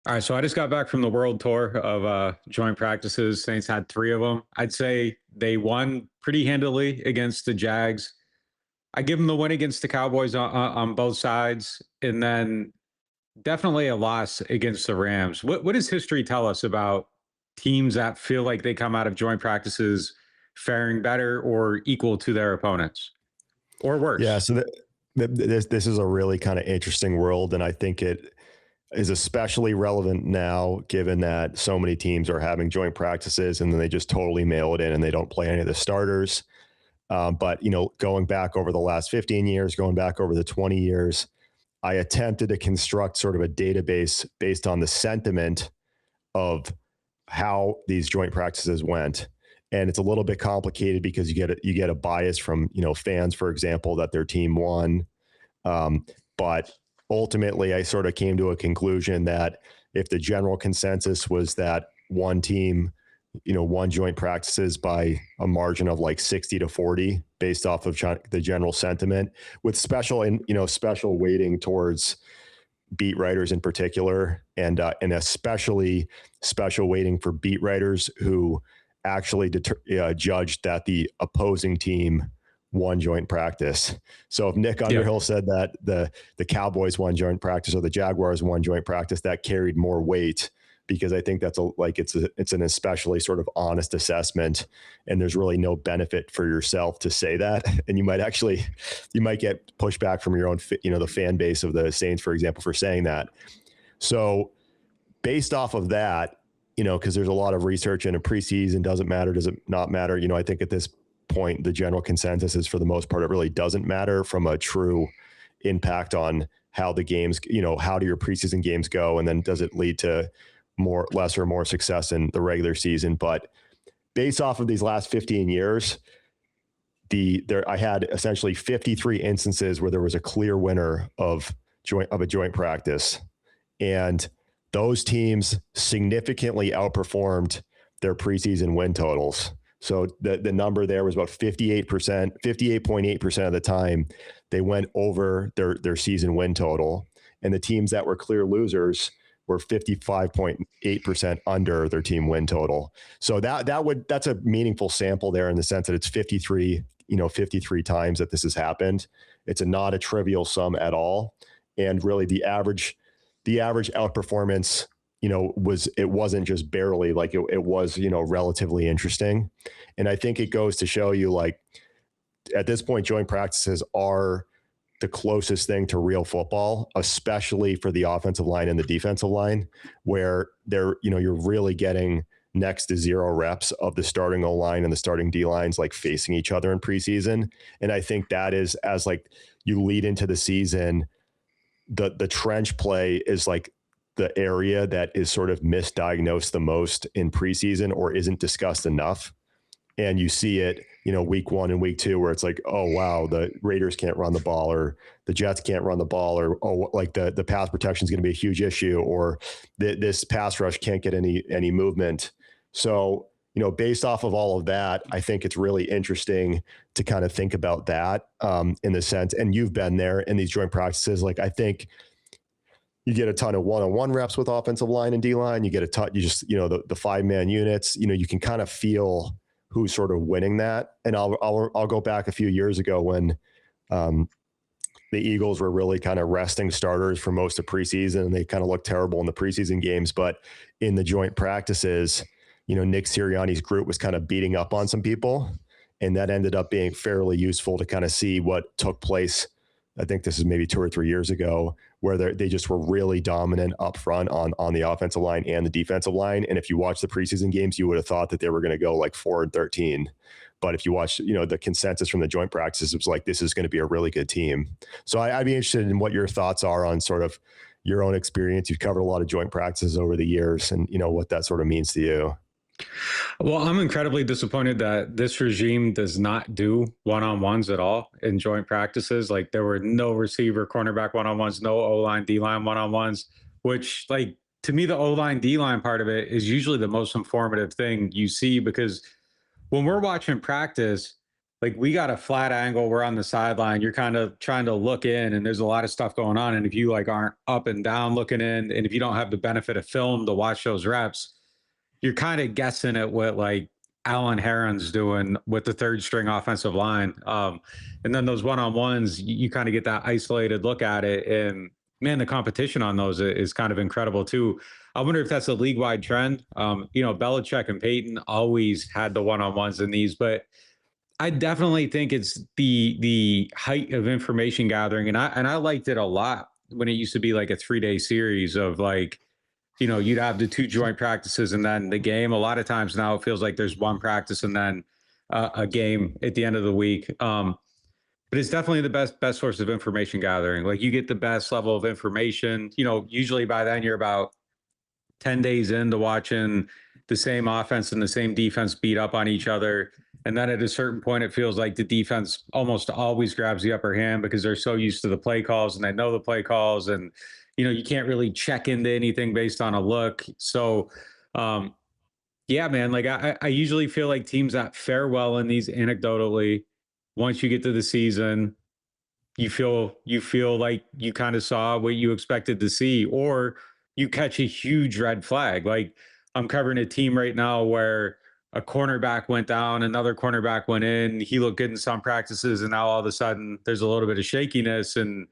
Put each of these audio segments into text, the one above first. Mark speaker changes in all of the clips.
Speaker 1: All right, so I just got back from the world tour of joint practices. Saints had three of them. I'd say they won pretty handily against the Jags. I give them the win against the Cowboys on both sides, and then definitely a loss against the Rams. What does history tell us about teams that feel like they come out of joint practices faring better or equal to their opponents, or
Speaker 2: Yeah,
Speaker 1: worse?
Speaker 2: so this is a really kind of interesting world, and I think it is especially relevant now, given that so many teams are having joint practices and then they just totally mail it in and they don't play any of the starters. But going back over the last 15 years, going back over the 20 years, I attempted to construct sort of a database based on the sentiment of how these joint practices went. And it's a little bit complicated because you get a bias from fans, for example, that their team won. But ultimately, I sort of came to a conclusion that if the general consensus was that one team, won joint practices by a margin of like 60-40 based off of the general sentiment, with special weighting towards beat writers in particular, and especially special weighting for beat writers who actually judged that the opposing team won joint practice. So if Nick
Speaker 1: Yeah.
Speaker 2: Underhill said that the Cowboys won joint practice or the Jaguars won joint practice, that carried more weight because I think it's an especially sort of honest assessment, and there's really no benefit for yourself to say that, and you might get pushback from your own the fan base of the Saints, for example, for saying that. So based off of that, because there's a lot of research in a preseason, does it not matter? I think at this point, the general consensus is for the most part, it really doesn't matter from a true impact on how the games, how do your preseason games go? And then does it lead to less or more success in the regular season? But based off of these last 15 years, I had essentially 53 instances where there was a clear winner of a joint practice. And those teams significantly outperformed their preseason win totals. So the number there was about 58%, 58.8% of the time they went over their season win total. And the teams that were clear losers were 55.8% under their team win total. So that's a meaningful sample there in the sense that it's 53 times that this has happened. It's not a trivial sum at all. And really the average outperformance, it wasn't just barely, like it was, relatively interesting. And I think it goes to show you, like, at this point, joint practices are the closest thing to real football, especially for the offensive line and the defensive line, where you're really getting next to zero reps of the starting O-line and the starting D-lines like facing each other in preseason. And I think that is, as like you lead into the season, the trench play is like the area that is sort of misdiagnosed the most in preseason or isn't discussed enough. And you see it, week 1 and week 2, where it's like, oh, wow, the Raiders can't run the ball, or the Jets can't run the ball, or, oh, like the pass protection is going to be a huge issue, or this pass rush can't get any movement. So, based off of all of that, I think it's really interesting to kind of think about that in the sense, and you've been there in these joint practices. Like, I think you get a ton of one-on-one reps with offensive line and D-line. You get a ton, the 5-man units, you can kind of feel who's sort of winning that. And I'll go back a few years ago when the Eagles were really kind of resting starters for most of preseason, and they kind of looked terrible in the preseason games. But in the joint practices, Nick Sirianni's group was kind of beating up on some people, and that ended up being fairly useful to kind of see what took place. I think this is maybe 2 or 3 years ago, where they just were really dominant up front on the offensive line and the defensive line. And if you watch the preseason games, you would have thought that they were going to go like 4-13. But if you watch, the consensus from the joint practices, it was like, this is going to be a really good team. So I'd be interested in what your thoughts are on sort of your own experience. You've covered a lot of joint practices over the years, and what that sort of means to you.
Speaker 1: Well, I'm incredibly disappointed that this regime does not do one-on-ones at all in joint practices. Like, there were no receiver, cornerback one-on-ones, no O-line, D-line one-on-ones, which, like, to me, the O-line, D-line part of it is usually the most informative thing you see, because when we're watching practice, like we got a flat angle, we're on the sideline, you're kind of trying to look in and there's a lot of stuff going on. And if you like aren't up and down looking in, and if you don't have the benefit of film to watch those reps, you're kind of guessing at what like Alan Heron's doing with the third string offensive line. And then those one-on-ones, you kind of get that isolated look at it. And man, the competition on those is kind of incredible too. I wonder if that's a league-wide trend. Belichick and Peyton always had the one-on-ones in these, but I definitely think it's the height of information gathering, and I liked it a lot when it used to be like a 3-day series of like, you'd have the two joint practices and then the game. A lot of times now it feels like there's one practice and then a game at the end of the week. But it's definitely the best source of information gathering. Like you get the best level of information. Usually by then you're about 10 days into watching the same offense and the same defense beat up on each other. And then at a certain point, it feels like the defense almost always grabs the upper hand because they're so used to the play calls and they know the play calls. And, you can't really check into anything based on a look. So, yeah, man, like I usually feel like teams that fare well in these anecdotally, once you get to the season, you feel like you kind of saw what you expected to see, or you catch a huge red flag. Like I'm covering a team right now where a cornerback went down, another cornerback went in, he looked good in some practices, and now all of a sudden there's a little bit of shakiness, and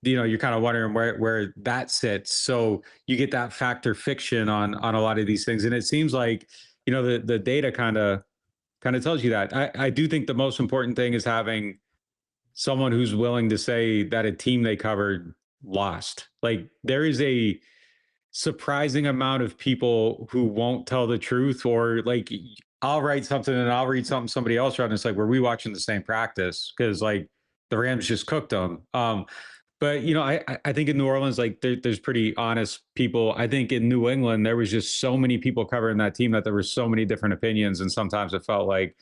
Speaker 1: you're kind of wondering where that sits. So you get that factor fiction on a lot of these things, and it seems like the data kind of tells you that. I do think the most important thing is having someone who's willing to say that a team they covered lost. Like there is a surprising amount of people who won't tell the truth, or like I'll write something and I'll read something somebody else wrote, and it's like, were we watching the same practice? Because like the Rams just cooked them. But I think in New Orleans, like there's pretty honest people. I think in New England, there was just so many people covering that team that there were so many different opinions, and sometimes it felt like,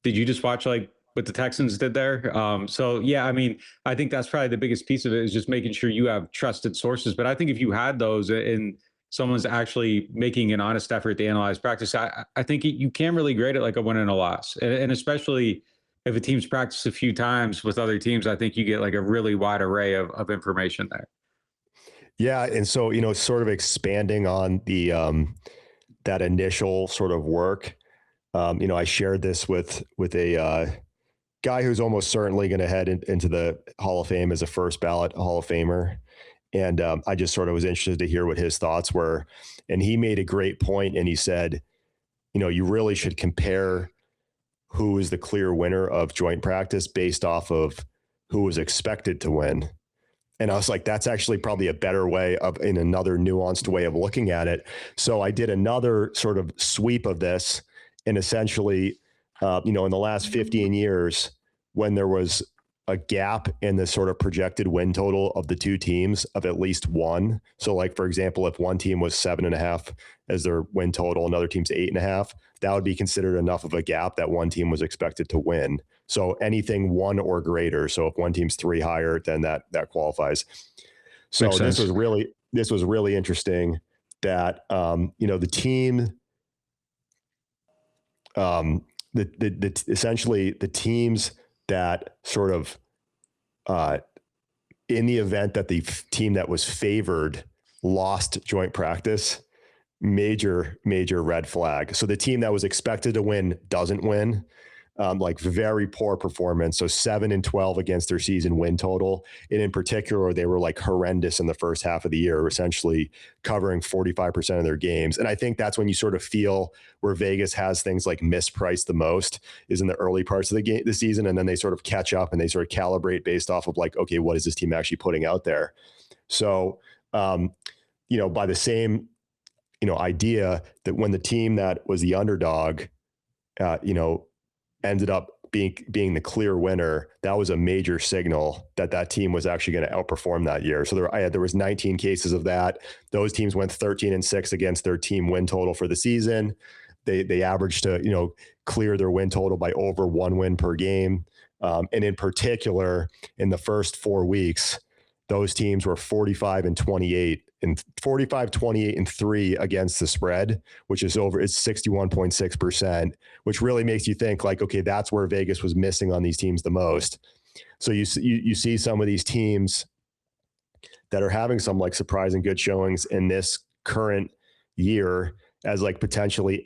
Speaker 1: did you just watch like what the Texans did there? So yeah, I mean, I think that's probably the biggest piece of it is just making sure you have trusted sources. But I think if you had those and someone's actually making an honest effort to analyze practice, I think you can really grade it like a win and a loss. And especially if a team's practiced a few times with other teams, I think you get like a really wide array of information there.
Speaker 2: Yeah. And so, sort of expanding on the, that initial sort of work, I shared this with a guy who's almost certainly going to head into the Hall of Fame as a first ballot Hall of Famer. And I just sort of was interested to hear what his thoughts were. And he made a great point, and he said, you really should compare who is the clear winner of joint practice based off of who was expected to win. And I was like, that's actually probably a better way in another nuanced way of looking at it. So I did another sort of sweep of this, and essentially, in the last 15 years, when there was a gap in the sort of projected win total of the two teams of at least one. So like, for example, if one team was 7.5 as their win total, another team's 8.5, that would be considered enough of a gap that one team was expected to win. So anything 1 or greater. So if one team's 3 higher, then that qualifies. So this was really interesting that, the team, essentially the teams that sort of, in the event that the team that was favored lost joint practice, major red flag. So the team that was expected to win doesn't win. Like very poor performance. So 7-12 against their season win total. And in particular, they were like horrendous in the first half of the year, essentially covering 45% of their games. And I think that's when you sort of feel where Vegas has things like mispriced the most is in the early parts of the season. And then they sort of catch up and they sort of calibrate based off of like, okay, what is this team actually putting out there? So, by the same, idea that when the team that was the underdog, ended up being the clear winner, that was a major signal that team was actually going to outperform that year. So there was 19 cases of that. Those teams went 13-6 against their team win total for the season. They averaged to, clear their win total by over 1 win per game. And in particular, in the first 4 weeks, those teams were 45 and 28 and 45, 28 and 3 against the spread, which is over, it's 61.6%, which really makes you think like, okay, that's where Vegas was missing on these teams the most. So you see some of these teams that are having some like surprising good showings in this current year as like potentially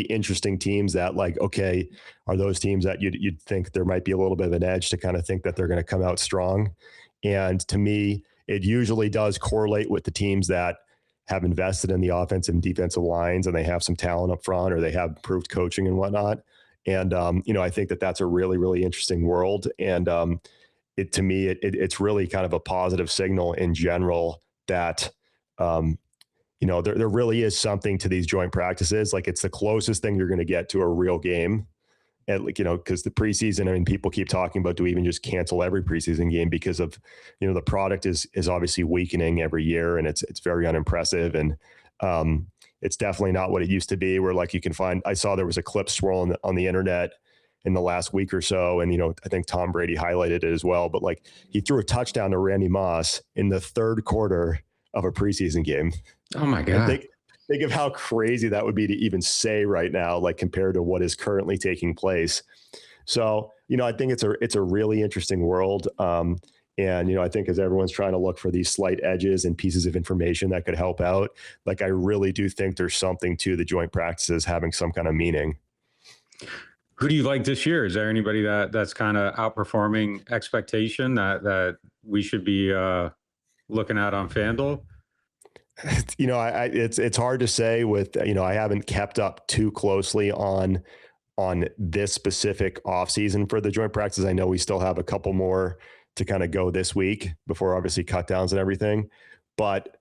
Speaker 2: interesting teams that like, okay, are those teams that you'd think there might be a little bit of an edge to kind of think that they're going to come out strong. And to me, it usually does correlate with the teams that have invested in the offensive and defensive lines and they have some talent up front or they have improved coaching and whatnot. And, I think that that's a really, really interesting world. And to me, it's really kind of a positive signal in general that, there really is something to these joint practices. Like it's the closest thing you're going to get to a real game. And because the preseason, I mean, people keep talking about, do we even just cancel every preseason game because of, the product is obviously weakening every year and it's very unimpressive. And it's definitely not what it used to be where like you can find, I saw there was a clip swirl on the internet in the last week or so. And, I think Tom Brady highlighted it as well, but like he threw a touchdown to Randy Moss in the third quarter of a preseason game.
Speaker 1: Oh my God.
Speaker 2: Think of how crazy that would be to even say right now, like compared to what is currently taking place. So, I think it's a really interesting world. And, I think as everyone's trying to look for these slight edges and pieces of information that could help out, like I really do think there's something to the joint practices having some kind of meaning.
Speaker 1: Who do you like this year? Is there anybody that's kind of outperforming expectation that we should be looking at on FanDuel?
Speaker 2: It's hard to say with, I haven't kept up too closely on this specific offseason for the joint practices. I know we still have a couple more to kind of go this week before obviously cut downs and everything. But,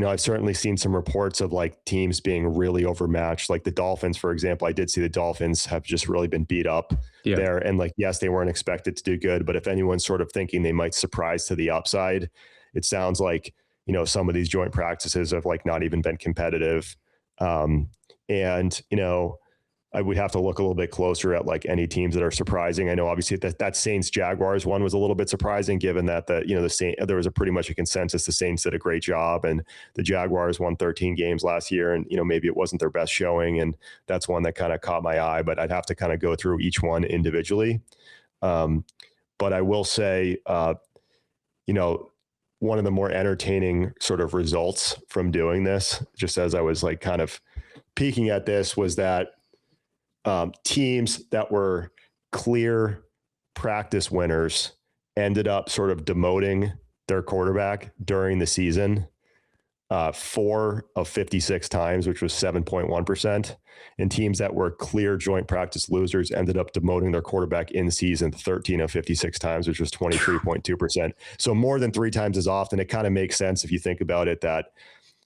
Speaker 2: I've certainly seen some reports of like teams being really overmatched. Like the Dolphins, for example, I did see the Dolphins have just really been beat up there. And like, yes, they weren't expected to do good, but if anyone's sort of thinking they might surprise to the upside, it sounds like, some of these joint practices have like not even been competitive. I would have to look a little bit closer at like any teams that are surprising. I know obviously that Saints Jaguars one was a little bit surprising given that the Saints, there was a pretty much a consensus. The Saints did a great job and the Jaguars won 13 games last year and, maybe it wasn't their best showing. And that's one that kind of caught my eye, but I'd have to kind of go through each one individually. But I will say, one of the more entertaining sort of results from doing this, just as I was like kind of peeking at this, was that teams that were clear practice winners ended up sort of demoting their quarterback during the season 4 of 56 times, which was 7.1%. And teams that were clear joint practice losers ended up demoting their quarterback in season 13 of 56 times, which was 23.2%. So more than 3 times as often. It kind of makes sense if you think about it that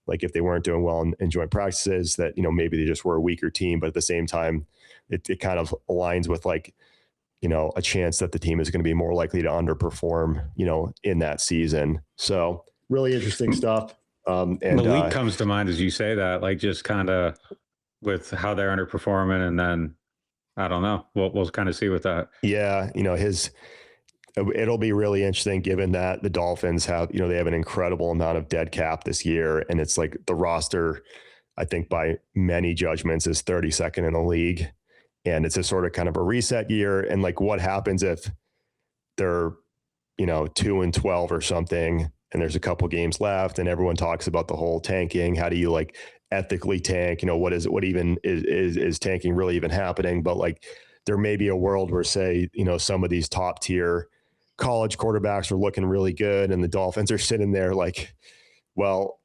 Speaker 2: like if they weren't doing well in joint practices that, maybe they just were a weaker team, but at the same time, it kind of aligns with like, a chance that the team is going to be more likely to underperform, in that season. So really interesting stuff.
Speaker 1: And Malik comes to mind as you say that, like just kind of with how they're underperforming, and then I don't know. We'll kind of see with that.
Speaker 2: Yeah, it'll be really interesting given that the Dolphins have, they have an incredible amount of dead cap this year, and it's like the roster, I think by many judgments, is 32nd in the league, and it's a sort of kind of a reset year. And like, what happens if they're 2-12 or something? And there's a couple games left and everyone talks about the whole tanking. How do you like ethically tank? What even is tanking really even happening? But like, there may be a world where say, some of these top tier college quarterbacks are looking really good and the Dolphins are sitting there like, well,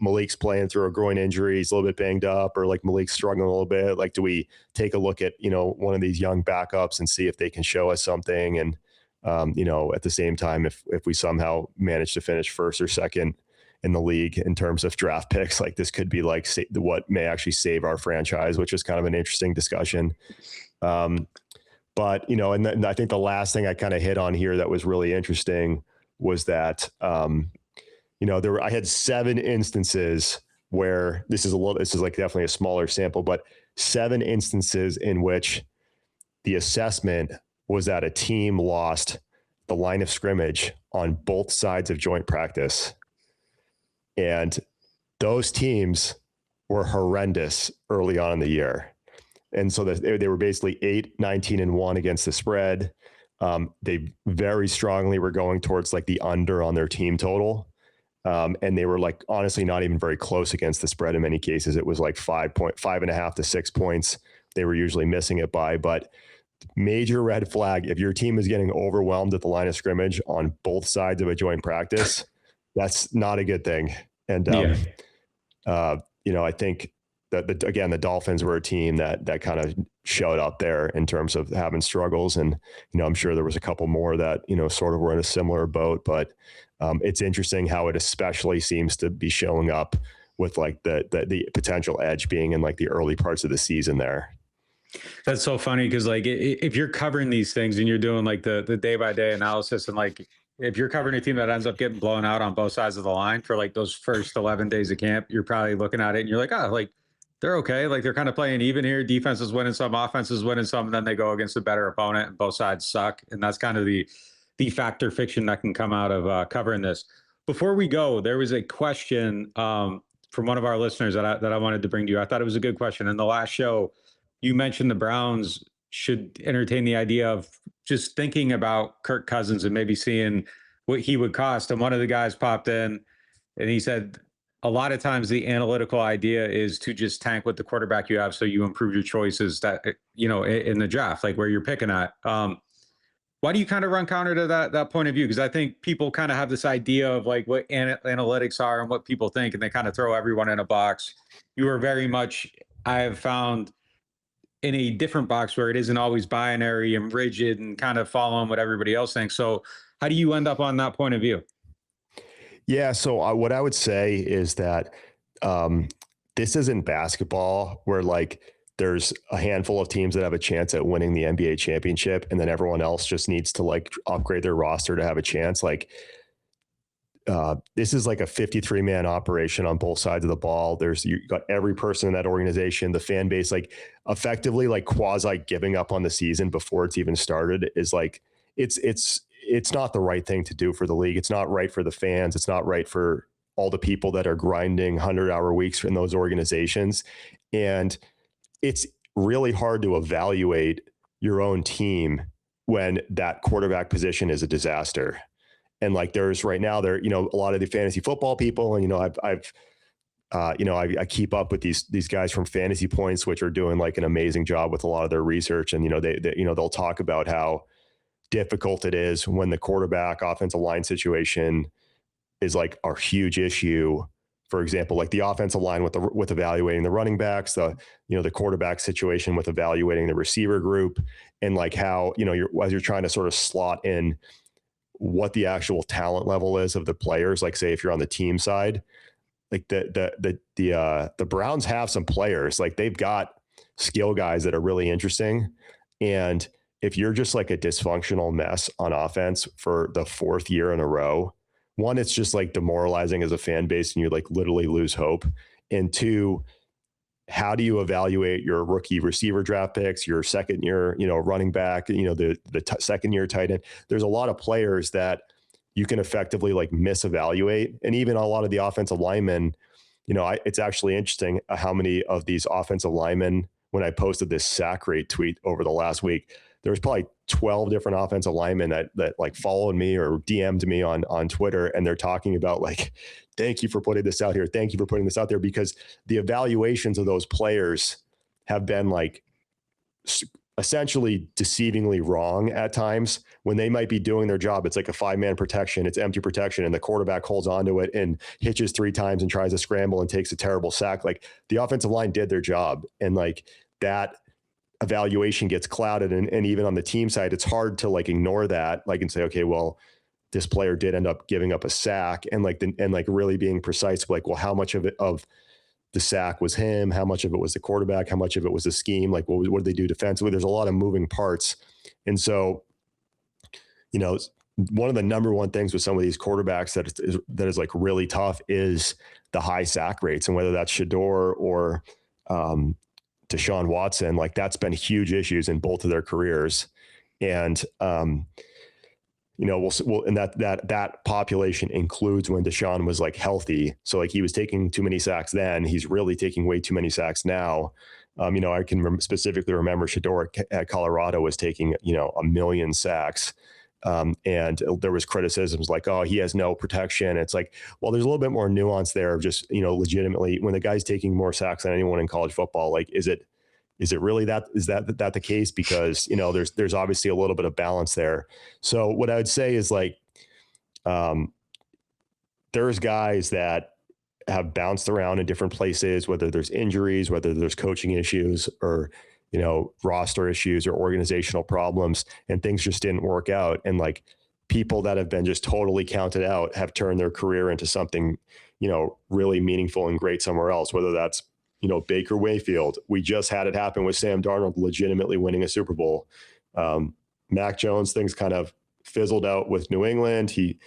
Speaker 2: Malik's playing through a groin injury. He's a little bit banged up, or like Malik's struggling a little bit. Like, do we take a look at, one of these young backups and see if they can show us something? And, at the same time, if we somehow manage to finish first or second in the league in terms of draft picks, like this could be like what may actually save our franchise, which is kind of an interesting discussion. But, and then I think the last thing I kind of hit on here that was really interesting was that, I had 7 instances where this is like definitely a smaller sample, but 7 instances in which the assessment was that a team lost the line of scrimmage on both sides of joint practice. And those teams were horrendous early on in the year. And so they were basically 8, 19, and 1 against the spread. They very strongly were going towards like the under on their team total. And they were like, honestly, not even very close against the spread in many cases. It was like 5.5 to 6 points. They were usually missing it by, but major red flag. If your team is getting overwhelmed at the line of scrimmage on both sides of a joint practice, that's not a good thing. And, I think that again, the Dolphins were a team that kind of showed up there in terms of having struggles. And, I'm sure there was a couple more that, sort of were in a similar boat, but it's interesting how it especially seems to be showing up with like the potential edge being in like the early parts of the season there.
Speaker 1: That's so funny because like if you're covering these things and you're doing like the day by day analysis, and like if you're covering a team that ends up getting blown out on both sides of the line for like those first 11 days of camp, you're probably looking at it and you're like, oh, like they're okay. Like they're kind of playing even here. Defense is winning some, offense is winning some, and then they go against a better opponent and both sides suck. And that's kind of the factor fiction that can come out of covering this. Before we go, there was a question from one of our listeners that I wanted to bring to you. I thought it was a good question. In the last show, you mentioned the Browns should entertain the idea of just thinking about Kirk Cousins and maybe seeing what he would cost. And one of the guys popped in and he said, a lot of times the analytical idea is to just tank with the quarterback you have so you improve your choices that, in the draft, like where you're picking at. Why do you kind of run counter to that point of view? Because I think people kind of have this idea of like what analytics are and what people think, and they kind of throw everyone in a box. You are very much, I have found, in a different box where it isn't always binary and rigid and kind of following what everybody else thinks. So how do you end up on that point of view?
Speaker 2: Yeah. So what I would say is that this isn't basketball where like there's a handful of teams that have a chance at winning the NBA championship, and then everyone else just needs to like upgrade their roster to have a chance. Like this is like a 53-man operation on both sides of the ball. You got every person in that organization, the fan base, like effectively like quasi giving up on the season before it's even started is like, it's not the right thing to do for the league. It's not right for the fans. It's not right for all the people that are grinding 100-hour weeks in those organizations. And it's really hard to evaluate your own team when that quarterback position is a disaster. And like there's right now there, a lot of the fantasy football people, and, I keep up with these guys from Fantasy Points, which are doing like an amazing job with a lot of their research. And, they'll talk about how difficult it is when the quarterback offensive line situation is like a huge issue. For example, like the offensive line with evaluating the running backs, the quarterback situation with evaluating the receiver group, and like how, as you're trying to sort of slot in what the actual talent level is of the players. Like say, if you're on the team side, like the Browns have some players, like they've got skill guys that are really interesting. And if you're just like a dysfunctional mess on offense for the fourth year in a row, one, it's just like demoralizing as a fan base and you like literally lose hope. And two, how do you evaluate your rookie receiver draft picks, your second year, running back, the second year tight end? There's a lot of players that you can effectively like misevaluate. And even a lot of the offensive linemen, it's actually interesting how many of these offensive linemen, when I posted this sack rate tweet over the last week, there was probably 12 different offensive linemen that like followed me or DM'd me on Twitter. And they're talking about like, thank you for putting this out here. Thank you for putting this out there, because the evaluations of those players have been like essentially deceivingly wrong at times when they might be doing their job. It's like a 5-man protection. It's empty protection. And the quarterback holds onto it and hitches 3 times and tries to scramble and takes a terrible sack. Like the offensive line did their job. And like that evaluation gets clouded. And even on the team side, it's hard to like ignore that, like, and say, okay, well, this player did end up giving up a sack, and like really being precise, like, well, how much of the sack was him? How much of it was the quarterback? How much of it was the scheme? Like, what did they do defensively? There's a lot of moving parts. And so, one of the number one things with some of these quarterbacks that is like really tough is the high sack rates, and whether that's Shador or Deshaun Watson, like that's been huge issues in both of their careers. And and that population includes when Deshaun was like healthy. So like he was taking too many sacks then. He's really taking way too many sacks now. I can specifically remember Shador at Colorado was taking, a million sacks. And there was criticisms like, oh, he has no protection. It's like, well, there's a little bit more nuance there of just, legitimately when the guy's taking more sacks than anyone in college football, like, is it really that? Is that the case? Because, there's obviously a little bit of balance there. So what I would say is like, there's guys that have bounced around in different places, whether there's injuries, whether there's coaching issues or, roster issues or organizational problems, and things just didn't work out. And like people that have been just totally counted out have turned their career into something, really meaningful and great somewhere else, whether that's, Baker Mayfield. We just had it happen with Sam Darnold legitimately winning a Super Bowl. Mac Jones, things kind of fizzled out with New England. He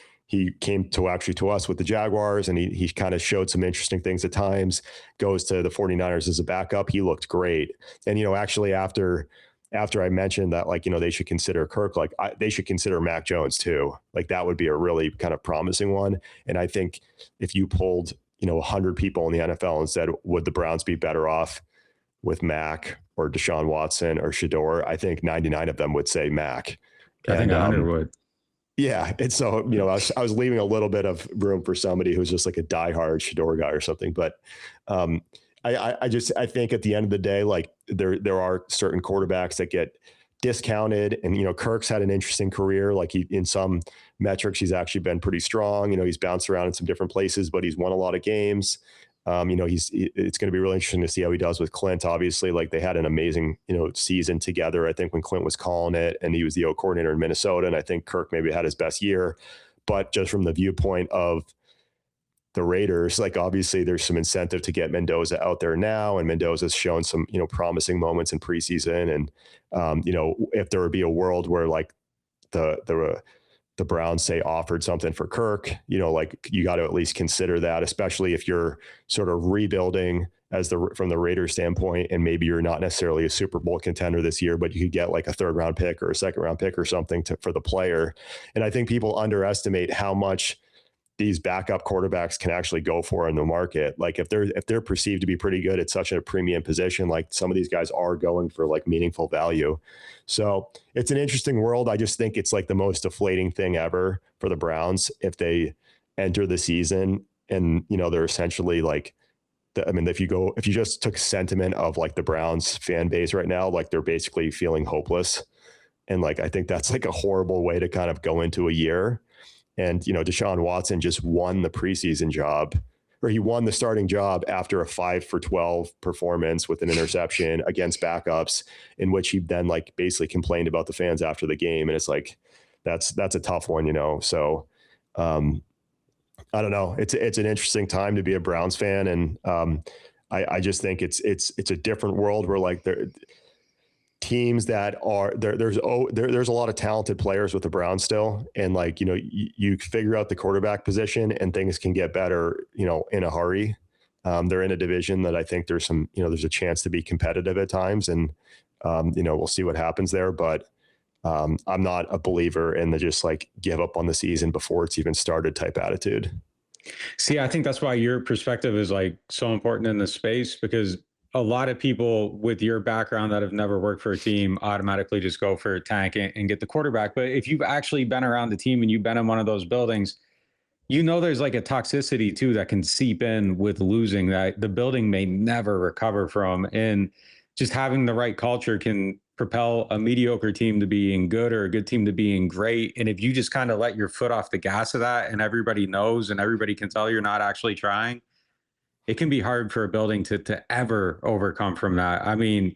Speaker 2: came to us with the Jaguars, and he kind of showed some interesting things at times, goes to the 49ers as a backup. He looked great. And, actually after I mentioned that, like, they should consider Kirk, like they should consider Mac Jones too. Like that would be a really kind of promising one. And I think if you pulled, 100 people in the NFL and said, would the Browns be better off with Mac or Deshaun Watson or Shador? I think 99 of them would say Mac.
Speaker 1: I think 100 would.
Speaker 2: Yeah. And so, I was leaving a little bit of room for somebody who's just like a diehard Shador guy or something. But I think at the end of the day, like there are certain quarterbacks that get discounted, and, Kirk's had an interesting career. Like in some metrics, he's actually been pretty strong. He's bounced around in some different places, but he's won a lot of games. It's going to be really interesting to see how he does with Clint. Obviously, like they had an amazing, season together. I think when Clint was calling it, and he was the O coordinator in Minnesota, and I think Kirk maybe had his best year. But just from the viewpoint of the Raiders, like obviously there's some incentive to get Mendoza out there now, and Mendoza's shown some, promising moments in preseason. And if there would be a world where like the Browns say offered something for Kirk, like you got to at least consider that, especially if you're sort of rebuilding from the Raiders standpoint, and maybe you're not necessarily a Super Bowl contender this year, but you could get like a 3rd round pick or a 2nd round pick or something for the player. And I think people underestimate how much these backup quarterbacks can actually go for in the market. Like if they're perceived to be pretty good at such a premium position, like some of these guys are going for like meaningful value. So it's an interesting world. I just think it's like the most deflating thing ever for the Browns if they enter the season and, they're essentially like, if you just took sentiment of like the Browns fan base right now, like they're basically feeling hopeless. And like, I think that's like a horrible way to kind of go into a year. And, Deshaun Watson just won the preseason job, or he won the starting job after a 5 for 12 performance with an interception against backups, in which he then like basically complained about the fans after the game. And it's like, that's a tough one, So I don't know. It's an interesting time to be a Browns fan. And I just think it's a different world where like teams that are there's a lot of talented players with the Browns still. And like, you figure out the quarterback position and things can get better, in a hurry. They're in a division that I think there's some, there's a chance to be competitive at times, and, we'll see what happens there. But I'm not a believer in the just like give up on the season before it's even started type attitude.
Speaker 1: See, I think that's why your perspective is like so important in this space, because a lot of people with your background that have never worked for a team automatically just go for a tank and get the quarterback. But if you've actually been around the team and you've been in one of those buildings, there's like a toxicity too that can seep in with losing that the building may never recover from. And just having the right culture can propel a mediocre team to being good or a good team to being great. And if you just kind of let your foot off the gas of that, and everybody knows and everybody can tell you're not actually trying, it can be hard for a building to ever overcome from that. I mean,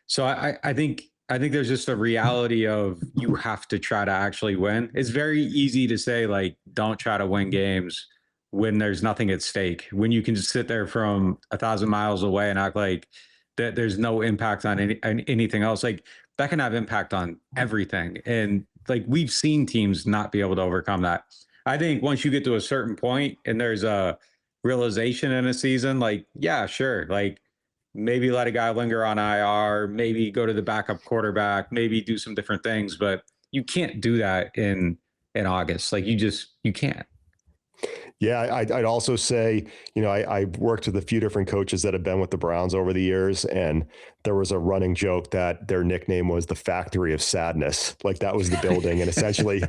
Speaker 1: so I think there's just a reality of you have to try to actually win. It's very easy to say like, don't try to win games when there's nothing at stake, when you can just sit there from 1,000 miles away and act like that there's no impact on anything else. Like that can have impact on everything. And like, we've seen teams not be able to overcome that. I think once you get to a certain point and there's a realization in a season, like, yeah, sure. Like maybe let a guy linger on IR, maybe go to the backup quarterback, maybe do some different things, but you can't do that in in August. Like you can't.
Speaker 2: Yeah, I'd also say, I worked with a few different coaches that have been with the Browns over the years, and there was a running joke that their nickname was the Factory of Sadness. Like that was the building, and essentially,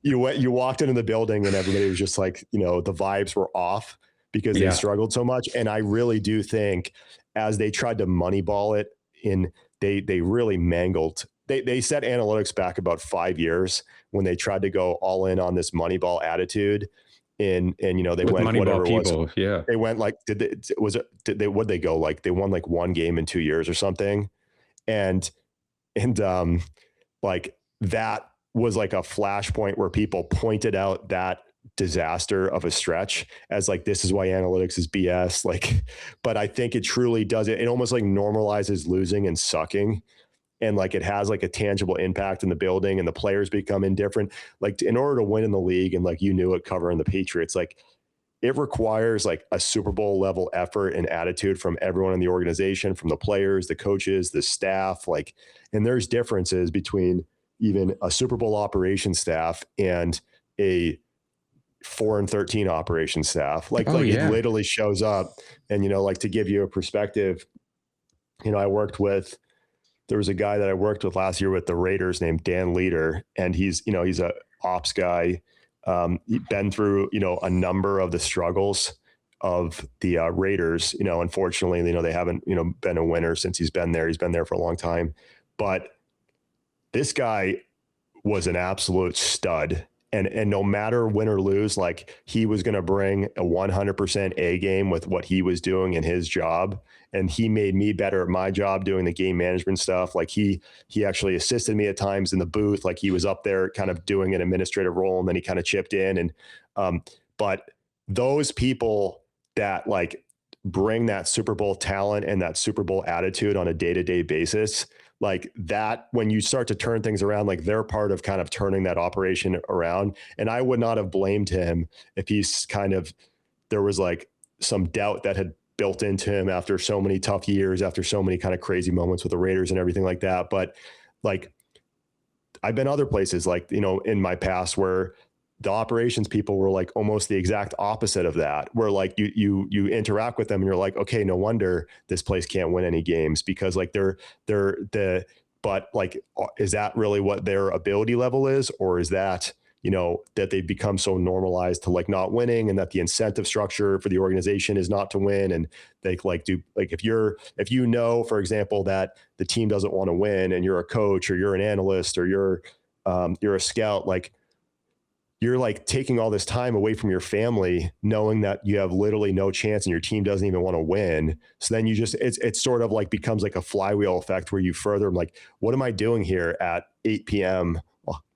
Speaker 2: you walked into the building, and everybody was just like, the vibes were off because they
Speaker 1: Yeah.
Speaker 2: struggled so much. And I really do think, as they tried to moneyball it, they really mangled. They set analytics back about 5 years when they tried to go all in on this moneyball attitude. And they
Speaker 1: With
Speaker 2: went whatever
Speaker 1: Moneyball
Speaker 2: it was.
Speaker 1: people. Yeah.
Speaker 2: They went like would they go like they won like one game in 2 years or something, and like that was like a flashpoint where people pointed out that disaster of a stretch as like, this is why analytics is BS. Like, but I think it truly does it. It almost like normalizes losing and sucking. And like it has like a tangible impact in the building, and the players become indifferent. Like in order to win in the league, and like it covering the Patriots, like it requires like a Super Bowl level effort and attitude from everyone in the organization, from the players, the coaches, the staff. Like, and there's differences between even a Super Bowl operations staff and a 4-13 operations staff. Like it literally shows up. And like to give you a perspective, there was a guy that I worked with last year with the Raiders named Dan Leader, and he's a ops guy. He'd been through, a number of the struggles of the Raiders. Unfortunately, they haven't, been a winner since he's been there. He's been there for a long time, but this guy was an absolute stud. And no matter win or lose, like he was going to bring a 100% A game with what he was doing in his job. And he made me better at my job doing the game management stuff. Like he actually assisted me at times in the booth. Like he was up there kind of doing an administrative role, and then he kind of chipped in. And, but those people that like bring that Super Bowl talent and that Super Bowl attitude on a day-to-day basis, like that, when you start to turn things around, like they're part of kind of turning that operation around. And I would not have blamed him if there was like some doubt that had built into him after so many tough years, after so many kind of crazy moments with the Raiders and everything like that. But like, I've been other places, like, in my past where the operations people were like almost the exact opposite of that, where like you interact with them and you're like, okay, no wonder this place can't win any games, because like but like, is that really what their ability level is? Or is that, that they've become so normalized to like not winning, and that the incentive structure for the organization is not to win? And they like if for example, that the team doesn't want to win, and you're a coach or you're an analyst or you're a scout, like, you're like taking all this time away from your family, knowing that you have literally no chance and your team doesn't even want to win. So then it's sort of like becomes like a flywheel effect where you further, like, what am I doing here at 8 p.m.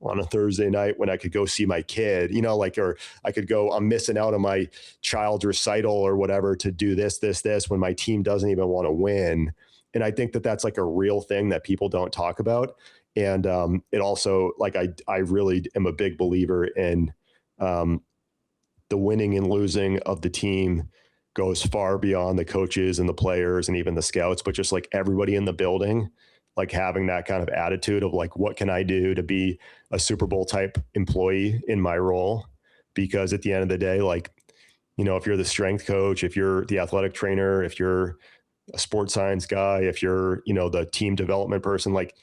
Speaker 2: on a Thursday night when I could go see my kid, or I could go, I'm missing out on my child's recital or whatever to do this, when my team doesn't even want to win. And I think that that's like a real thing that people don't talk about. And it also, like, I really am a big believer in the winning and losing of the team goes far beyond the coaches and the players and even the scouts, but just like everybody in the building, like having that kind of attitude of like, what can I do to be a Super Bowl type employee in my role? Because at the end of the day, like, if you're the strength coach, if you're the athletic trainer, if you're a sports science guy, if you're, the team development person, like,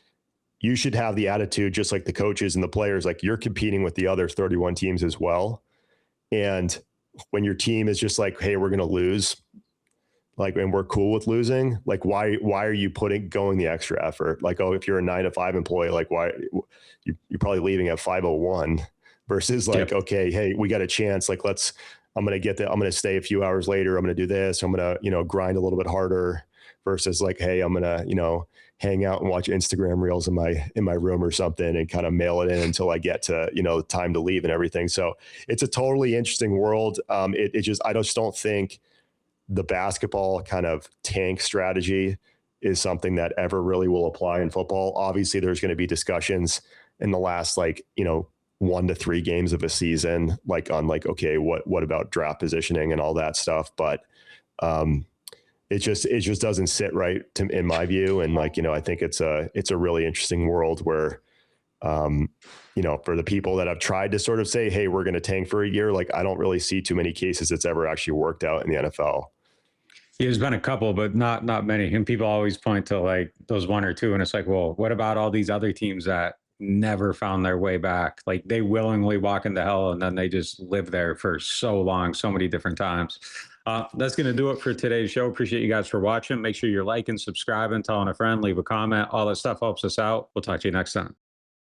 Speaker 2: you should have the attitude just like the coaches and the players, like you're competing with the other 31 teams as well. And when your team is just like, hey, we're going to lose, like, and we're cool with losing, like, why are you going the extra effort? Like, oh, if you're a 9-to-5 employee, like, why you're probably leaving at 5:01 versus like, okay, hey, we got a chance. Like, I'm going to stay a few hours later. I'm going to do this. I'm going to, grind a little bit harder versus like, hey, I'm going to, hang out and watch Instagram reels in my room or something and kind of mail it in until I get to, time to leave and everything. So it's a totally interesting world. I just don't think the basketball kind of tank strategy is something that ever really will apply in football. Obviously there's going to be discussions in the last, 1 to 3 games of a season, like on like, okay, what about draft positioning and all that stuff. But, it just doesn't sit right in my view. And I think it's a really interesting world where, for the people that have tried to sort of say, hey, we're going to tank for a year, like I don't really see too many cases it's ever actually worked out in the NFL.
Speaker 1: Yeah, there's been a couple, but not many. And people always point to like those one or two, and it's like, well, what about all these other teams that never found their way back? Like they willingly walk into hell, and then they just live there for so long, so many different times. That's going to do it for today's show. Appreciate you guys for watching. Make sure you're liking, subscribing, telling a friend, leave a comment. All that stuff helps us out. We'll talk to you next time.